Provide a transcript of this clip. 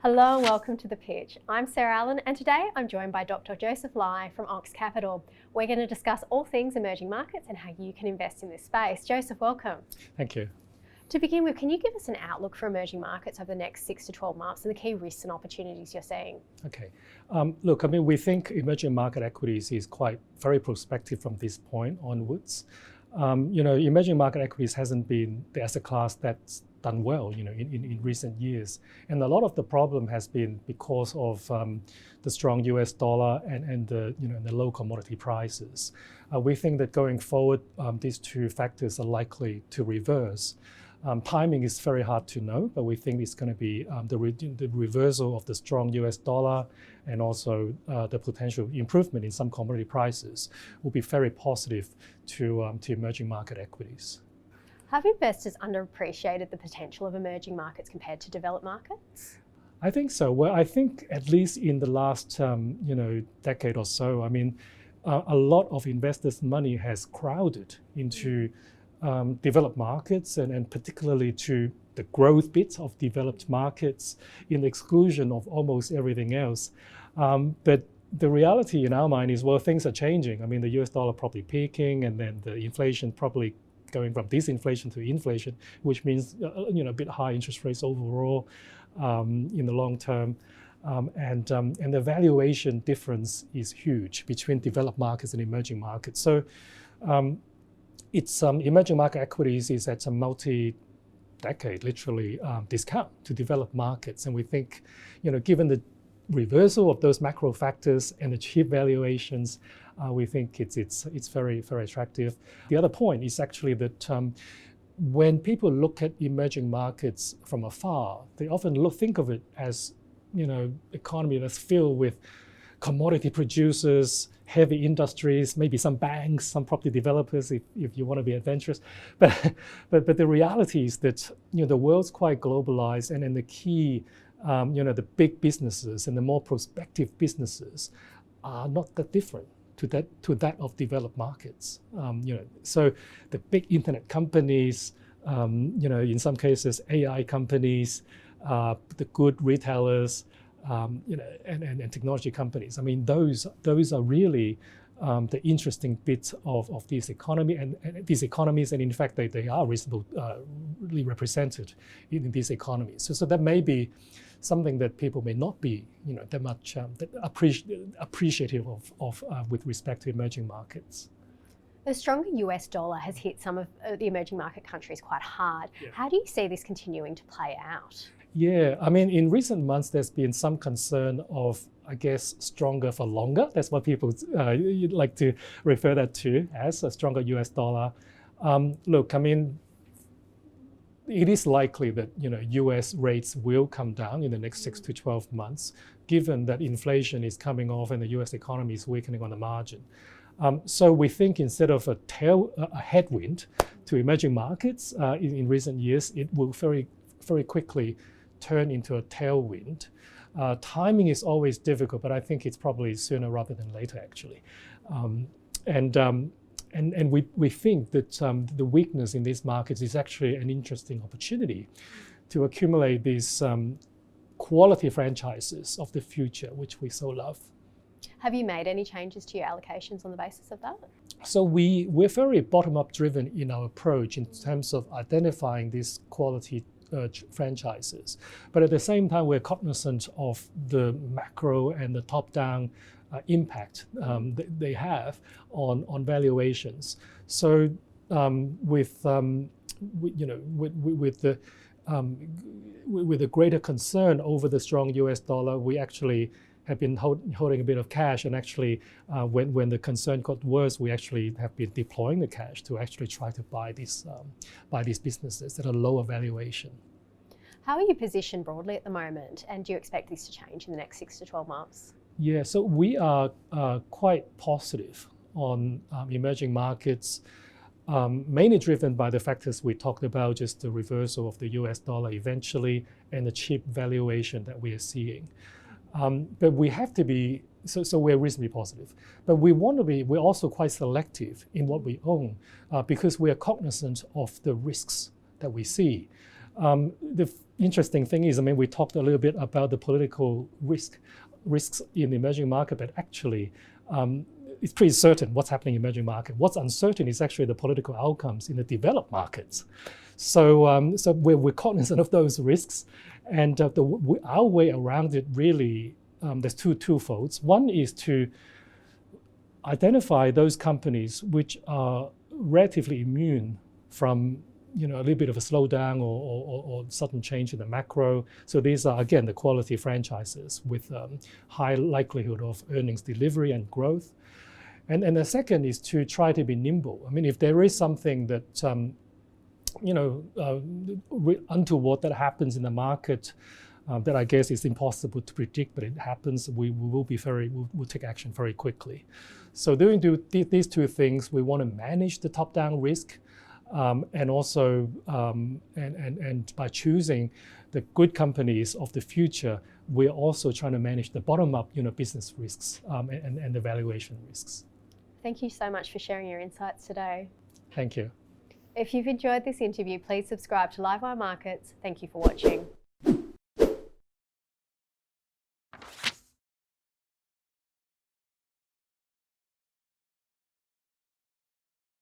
Hello and welcome to The Pitch. I'm Sarah Allen and today I'm joined by Dr. Joseph Lai from Ox Capital. We're going to discuss all things emerging markets and how you can invest in this space. Joseph, welcome. Thank you. To begin with, can you give us an outlook for emerging markets over the next 6 to 12 months and the key risks and opportunities you're seeing? Okay. Look, we think emerging market equities is very prospective from this point onwards. Emerging market equities hasn't been the asset class that's done well, in recent years. And a lot of the problem has been because of the strong US dollar and the low commodity prices. We think that going forward, these two factors are likely to reverse. Timing is very hard to know, but we think it's going to be the reversal of the strong US dollar and also the potential improvement in some commodity prices will be very positive to emerging market equities. Have investors underappreciated the potential of emerging markets compared to developed markets? I think so. Well, I think at least in the last decade or so, a lot of investors' money has crowded into developed markets and particularly to the growth bits of developed markets in the exclusion of almost everything else. But the reality in our mind is, well, things are changing. The US dollar probably peaking and then the inflation probably going from disinflation to inflation, which means a bit high interest rates overall in the long term. And the valuation difference is huge between developed markets and emerging markets. So emerging market equities is at a multi-decade, literally, discount to developed markets. And we think, given the reversal of those macro factors and the cheap valuations, we think it's very, very attractive. The other point is actually that when people look at emerging markets from afar, they often think of it as economy that's filled with commodity producers, heavy industries, maybe some banks, some property developers, if you want to be adventurous. But the reality is that the world's quite globalized, and then the key, the big businesses and the more prospective businesses are not that different to that of developed markets. So the big internet companies, in some cases AI companies, the good retailers, and technology companies. Those are really the interesting bits of this economy and these economies, and in fact they are reasonably represented in these economies. So that may be something that people may not be that much appreciative of with respect to emerging markets. The stronger US dollar has hit some of the emerging market countries quite hard. Yeah. How do you see this continuing to play out? Yeah, in recent months, there's been some concern of, I guess, stronger for longer. That's what people like to refer that to as a stronger US dollar. Look, it is likely that US rates will come down in the next 6 to 12 months, given that inflation is coming off and the US economy is weakening on the margin. So we think instead of a headwind to emerging markets in recent years, it will very, very quickly turn into a tailwind. Timing is always difficult, but I think it's probably sooner rather than later, actually. And we think that the weakness in these markets is actually an interesting opportunity to accumulate these quality franchises of the future, which we so love. Have you made any changes to your allocations on the basis of that? So we're very bottom-up driven in our approach in terms of identifying these quality franchises. But at the same time, we're cognizant of the macro and the top-down impact that they have on valuations. So with the greater concern over the strong US dollar, we actually have been holding a bit of cash, and actually when the concern got worse, we actually have been deploying the cash to actually try to buy these businesses at a lower valuation. How are you positioned broadly at the moment, and do you expect this to change in the next 6 to 12 months? Yeah, so we are quite positive on emerging markets, mainly driven by the factors we talked about, just the reversal of the US dollar eventually and the cheap valuation that we are seeing. But we have to be, so we're reasonably positive. But we're also quite selective in what we own because we are cognizant of the risks that we see. The interesting thing is, I mean, we talked a little bit about the political risks in the emerging market, but actually, it's pretty certain what's happening in emerging market. What's uncertain is actually the political outcomes in the developed markets. So, we're cognizant of those risks, and our way around it really, there's twofolds. One is to identify those companies which are relatively immune from a little bit of a slowdown or sudden change in the macro. So these are, again, the quality franchises with high likelihood of earnings delivery and growth. And the second is to try to be nimble. I mean, if there is something that, untoward that happens in the market that I guess is impossible to predict, but it happens, we'll take action very quickly. So doing these two things, we want to manage the top-down risk, and also and by choosing the good companies of the future, we're also trying to manage the bottom-up business risks and the valuation risks. Thank you so much for sharing your insights today. Thank you. If you've enjoyed this interview, please subscribe to Livewire Markets. Thank you for watching.